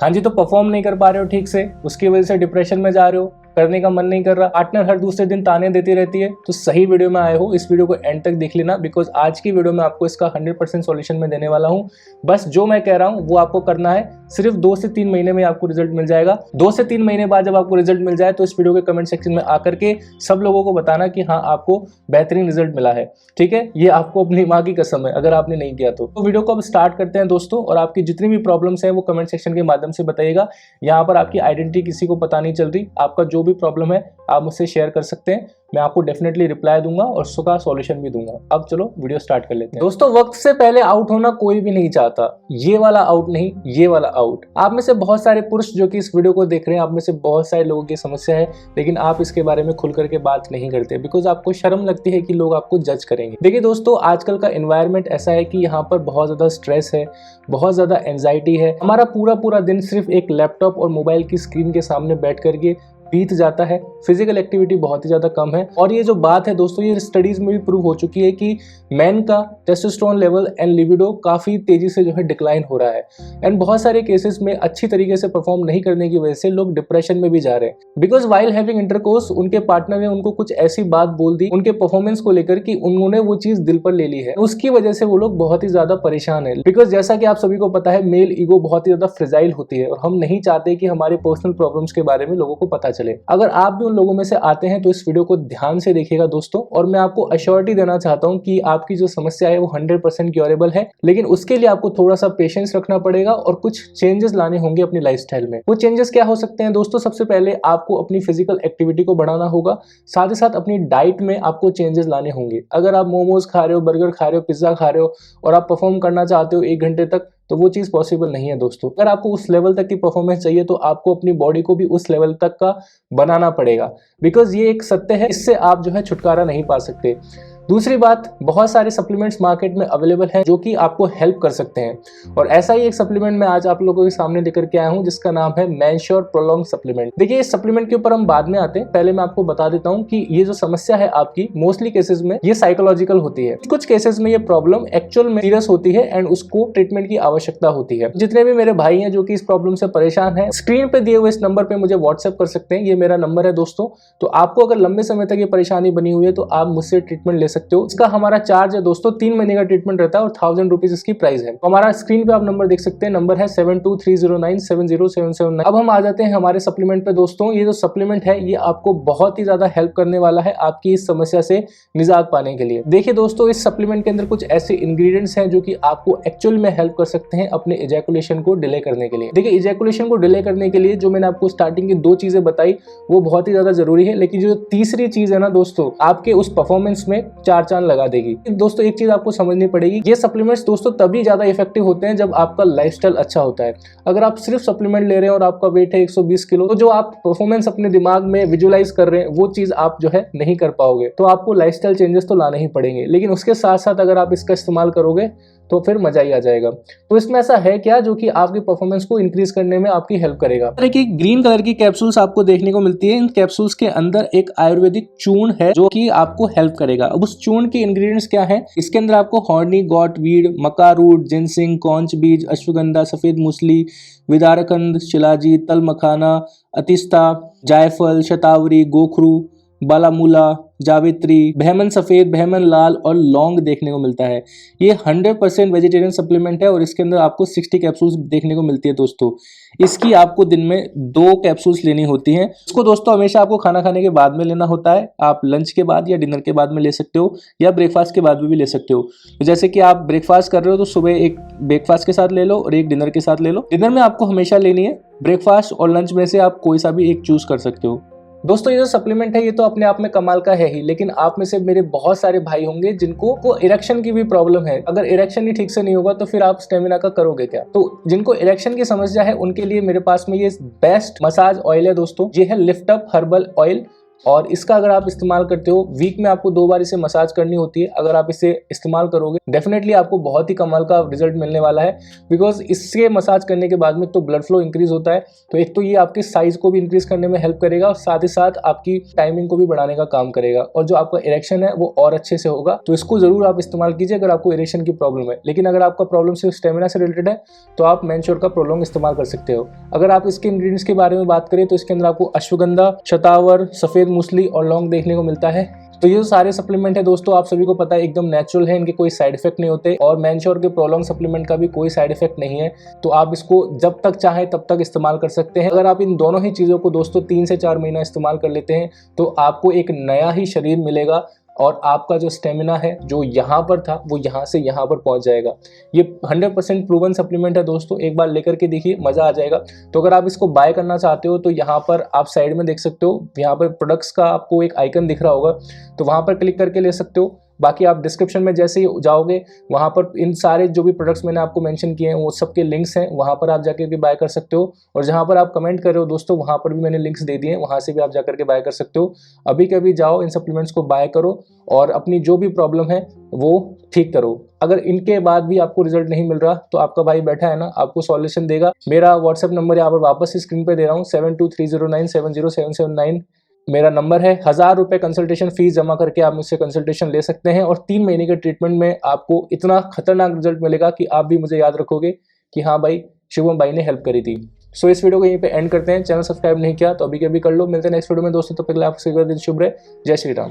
हाँ जी, तो परफॉर्म नहीं कर पा रहे हो ठीक से, उसकी वजह से डिप्रेशन में जा रहे हो, करने का मन नहीं कर रहा, पार्टनर हर दूसरे दिन ताने देती रहती है, तो सही वीडियो में आए हो। इस वीडियो को एंड तक देख लेना, बिकॉज आज की वीडियो में आपको इसका 100% सॉल्यूशन मैं देने वाला हूँ। बस जो मैं कह रहा हूँ वो आपको करना है, सिर्फ 2 से 3 महीने में आपको रिजल्ट मिल जाएगा। 2 से 3 महीने बाद जब आपको रिजल्ट मिल जाए तो इस वीडियो के कमेंट सेक्शन में आकर के सब लोगों को बताना कि हाँ आपको बेहतरीन रिजल्ट मिला है। ठीक है, ये आपको अपनी माँ की कसम है अगर आपने नहीं किया तो वीडियो को अब स्टार्ट करते हैं दोस्तों। और आपकी जितनी भी प्रॉब्लम्स हैं वो कमेंट सेक्शन के माध्यम से बताइएगा। यहाँ पर आपकी आइडेंटिटी किसी को पता नहीं चल रही, आपका जो भी प्रॉब्लम है आप मुझसे शेयर कर सकते हैं, मैं आपको डेफिनेटली रिप्लाई दूंगा और उसका सॉल्यूशन भी दूंगा। अब चलो वीडियो स्टार्ट कर लेते हैं। दोस्तों, वक्त से पहले आउट होना कोई भी नहीं चाहता, ये वाला आउट नहीं, ये वाला आउट। आप में से बहुत सारे पुरुष जो कि इस वीडियो को देख रहे हैं, आप में से बहुत सारे लोगों की समस्या है, लेकिन आप इसके बारे में खुल करके बात नहीं करते बिकॉज आपको शर्म लगती है कि लोग आपको जज करेंगे। देखिए दोस्तों, आजकल का एनवायरनमेंट ऐसा है कि यहाँ पर बहुत ज्यादा स्ट्रेस है, बहुत ज्यादा एंजाइटी है। हमारा पूरा दिन सिर्फ एक लैपटॉप और मोबाइल की स्क्रीन के सामने बैठ करके बीत जाता है, फिजिकल एक्टिविटी बहुत ही ज्यादा कम है। और ये जो बात है दोस्तों, ये स्टडीज में भी प्रूव हो चुकी है कि मैन का टेस्टोस्टेरोन लेवल एंड लिबिडो काफी तेजी से जो है डिक्लाइन हो रहा है। एंड बहुत सारे केसेस में अच्छी तरीके से परफॉर्म नहीं करने की वजह से लोग डिप्रेशन में भी जा रहे हैं, बिकॉज वाइल हैविंग इंटरकोर्स उनके पार्टनर ने उनको कुछ ऐसी बात बोल दी उनके परफॉर्मेंस को लेकर कि उन्होंने वो चीज दिल पर ले ली है। उसकी वजह से वो लोग बहुत ही ज्यादा परेशान है, बिकॉज जैसा कि आप सभी को पता है मेल ईगो बहुत ही ज्यादा फ्रेजाइल होती है और हम नहीं चाहते कि हमारे पर्सनल प्रॉब्लम्स के बारे में लोगों को पता चले। अगर आप भी उन लोगों में से आते हैं तो इस वीडियो को ध्यान से देखिएगा दोस्तों। और मैं आपको अश्योरिटी देना चाहता हूं कि आपकी जो समस्या है वो 100% क्योरेबल है, लेकिन उसके लिए आपको थोड़ा सा पेशेंस रखना पड़ेगा और कुछ चेंजेस लाने होंगे अपनी लाइफस्टाइल में। वो चेंजेस क्या हो सकते हैं दोस्तों? सबसे पहले आपको अपनी फिजिकल एक्टिविटी को बढ़ाना होगा, साथ ही साथ अपनी डाइट में आपको चेंजेस लाने होंगे। अगर आप मोमोज खा रहे हो, बर्गर खा रहे हो, पिज्जा खा रहे हो और आप परफॉर्म करना चाहते हो 1 घंटे तक, तो वो चीज पॉसिबल नहीं है दोस्तों। अगर आपको उस लेवल तक की परफॉर्मेंस चाहिए तो आपको अपनी बॉडी को भी उस लेवल तक का बनाना पड़ेगा, बिकॉज ये एक सत्य है, इससे आप जो है छुटकारा नहीं पा सकते। दूसरी बात, बहुत सारे सप्लीमेंट्स मार्केट में अवेलेबल हैं जो कि आपको हेल्प कर सकते हैं, और ऐसा ही एक सप्लीमेंट मैं आज आप लोगों के सामने लेकर के आया हूं जिसका नाम है मैनश्योर प्रोलॉन्ग सप्लीमेंट। देखिए, इस सप्लीमेंट के ऊपर हम बाद में आते हैं, पहले मैं आपको बता देता हूं कि ये जो समस्या है आपकी मोस्टली केसेस में ये साइकोलॉजिकल होती है। कुछ केसेस में ये प्रॉब्लम एक्चुअल में सीरियस होती है एंड उसको ट्रीटमेंट की आवश्यकता होती है। जितने भी मेरे भाई हैं जो कि इस प्रॉब्लम से परेशान है, स्क्रीन पे दिए हुए इस नंबर पे मुझे व्हाट्सएप कर सकते हैं, ये मेरा नंबर है दोस्तों। तो आपको अगर लंबे समय तक ये परेशानी बनी हुई है तो आप मुझसे ट्रीटमेंट ले सकते हो। इसका हमारा चार्ज है दोस्तों 3 महीने का ट्रीटमेंट रहता है और 1000 रुपीज इसकी प्राइस है। तो हमारा स्क्रीन पे आप नंबर देख सकते हैं, नंबर है 7230970779। अब हम आ जाते हैं हमारे सप्लीमेंट पे दोस्तों। ये जो सप्लीमेंट है ये आपको बहुत ही ज्यादा हेल्प करने वाला है आपकी इस समस्या से निजात पाने के लिए। देखिए दोस्तों, इस सप्लीमेंट के अंदर कुछ ऐसे इंग्रेडिएंट्स हैं जो कि आपको एक्चुअल में हेल्प कर सकते हैं अपने इजैकुलेशन को डिले करने के लिए। देखिए, इजैकुलेशन को डिले करने के लिए जो मैंने आपको स्टार्टिंग की 2 चीजें बताई वो बहुत ही ज्यादा जरूरी है, लेकिन जो तीसरी चीज है ना दोस्तों, आपके उस परफॉर्मेंस में 4 चांद लगा देगी। दोस्तों, एक चीज आपको समझनी पड़ेगी, ये सप्लीमेंट्स दोस्तों तभी ज्यादा इफेक्टिव होते हैं जब आपका लाइफस्टाइल अच्छा होता है। अगर आप सिर्फ सप्लीमेंट ले रहे हैं और आपका वेट है 120 किलो, तो जो आप परफॉर्मेंस अपने दिमाग में विजुअलाइज कर रहे हैं वो चीज आप जो है नहीं कर पाओगे। तो आपको लाइफस्टाइल चेंजेस तो लाने ही पड़ेंगे, लेकिन उसके साथ साथ अगर आप इसका इस्तेमाल करोगे तो फिर मजा ही आ जाएगा। तो इसमें ऐसा है क्या जो कि आपकी परफॉर्मेंस को इंक्रीज करने में आपकी हेल्प करेगा? देखिए, ग्रीन कलर की कैप्सूल्स आपको देखने को मिलती है। इन कैप्सूल्स के अंदर एक आयुर्वेदिक चूर्ण है जो कि आपको हेल्प करेगा। अब उस चूर्ण के इंग्रेडिएंट्स क्या है? इसके अंदर आपको हॉर्नी गॉट वीड, मका रूट, जिनसिंग, कौंच बीज, अश्वगंधा, सफेद मूसली, विदारकंद, शिलाजी, तल मखाना, अतिस्ता, जायफल, शतावरी, गोखरू, बालामूला, जावित्री, बहमन सफेद, बहमन लाल और लौंग देखने को मिलता है। ये 100% वेजिटेरियन सप्लीमेंट है और इसके अंदर आपको 60 कैप्सूल्स देखने को मिलती है दोस्तों। इसकी आपको दिन में 2 कैप्सूल्स लेनी होती हैं। इसको दोस्तों हमेशा आपको खाना खाने के बाद में लेना होता है। आप लंच के बाद या डिनर के बाद में ले सकते हो या ब्रेकफास्ट के बाद में भी ले सकते हो। तो जैसे कि आप ब्रेकफास्ट कर रहे हो तो सुबह एक ब्रेकफास्ट के साथ ले लो और एक डिनर के साथ ले लो। डिनर में आपको हमेशा लेनी है, ब्रेकफास्ट और लंच में से आप कोई सा भी एक चूज कर सकते हो। दोस्तों, ये जो सप्लीमेंट है ये तो अपने आप में कमाल का है ही, लेकिन आप में से मेरे बहुत सारे भाई होंगे जिनको इरेक्शन की भी प्रॉब्लम है। अगर इरेक्शन ही ठीक से नहीं होगा तो फिर आप स्टेमिना का करोगे क्या? तो जिनको इरेक्शन की समस्या है उनके लिए मेरे पास में ये बेस्ट मसाज ऑयल है दोस्तों। ये है लिफ्ट अप हर्बल ऑयल और इसका अगर आप इस्तेमाल करते हो, वीक में आपको 2 बार इसे मसाज करनी होती है। अगर आप इसे इस्तेमाल करोगे डेफिनेटली आपको बहुत ही कमाल का रिजल्ट मिलने वाला है, बिकॉज इससे मसाज करने के बाद में तो ब्लड फ्लो इंक्रीज होता है, तो एक तो ये आपकी साइज को भी इंक्रीज करने में हेल्प करेगा और साथ ही साथ आपकी टाइमिंग को भी बढ़ाने का काम करेगा, और जो आपका इरेक्शन है वो और अच्छे से होगा। तो इसको जरूर आप इस्तेमाल कीजिए अगर आपको इरेक्शन की प्रॉब्लम है। लेकिन अगर आपका प्रॉब्लम सिर्फ स्टेमिना से रिलेटेड है तो आप मैनश्योर का प्रोलॉन्ग इस्तेमाल कर सकते हो। अगर आप इसके इंग्रेडिएंट्स के बारे में बात करें तो इसके अंदर आपको अश्वगंधा, शतावर, सफेद मूसली और लौंग देखने को मिलता है। तो ये जो सारे सप्लीमेंट है दोस्तों, आप सभी को पता है एकदम नेचुरल है, इनके कोई साइड इफेक्ट नहीं होते, और मैनश्योर के प्रोलॉन्ग सप्लीमेंट का भी कोई साइड इफेक्ट नहीं है। तो आप इसको जब तक चाहे तब तक इस्तेमाल कर सकते हैं। अगर आप इन दोनों ही चीज़ों को दोस्तों 3 से 4 महीना इस्तेमाल कर लेते हैं तो आपको एक नया ही शरीर मिलेगा, और आपका जो स्टेमिना है जो यहाँ पर था वो यहाँ से यहाँ पर पहुँच जाएगा। ये 100% प्रूवन सप्लीमेंट है दोस्तों, एक बार लेकर के देखिए, मज़ा आ जाएगा। तो अगर आप इसको बाय करना चाहते हो तो यहाँ पर आप साइड में देख सकते हो, यहाँ पर प्रोडक्ट्स का आपको एक आइकन दिख रहा होगा, तो वहाँ पर क्लिक करके ले सकते हो। बाकी आप डिस्क्रिप्शन में जैसे ही जाओगे वहाँ पर इन सारे जो भी प्रोडक्ट्स मैंने आपको मेंशन किए हैं वो सबके लिंक्स हैं, वहाँ पर आप जाकर के बाय कर सकते हो। और जहाँ पर आप कमेंट कर रहे हो दोस्तों वहाँ पर भी मैंने लिंक्स दे दिए हैं, वहाँ से भी आप जाकर के बाय कर सकते हो। अभी कभी जाओ, इन सप्लीमेंट्स को बाय करो और अपनी जो भी प्रॉब्लम है वो ठीक करो। अगर इनके बाद भी आपको रिजल्ट नहीं मिल रहा तो आपका भाई बैठा है ना, आपको सॉल्यूशन देगा। मेरा व्हाट्सएप नंबर यहाँ पर वापस स्क्रीन पे दे रहा हूँ, 7230970709 मेरा नंबर है। 1000 रुपये कंसल्टेशन फीस जमा करके आप मुझसे कंसल्टेशन ले सकते हैं, और 3 महीने के ट्रीटमेंट में आपको इतना खतरनाक रिजल्ट मिलेगा कि आप भी मुझे याद रखोगे कि हाँ भाई, शुभम भाई ने हेल्प करी थी। सो इस वीडियो को यहीं पे एंड करते हैं। चैनल सब्सक्राइब नहीं किया तो अभी के अभी कर लो। मिलते हैं नेक्स्ट वीडियो में दोस्तों, तब तक के लिए आपका दिन शुभ रहे। जय श्री राम।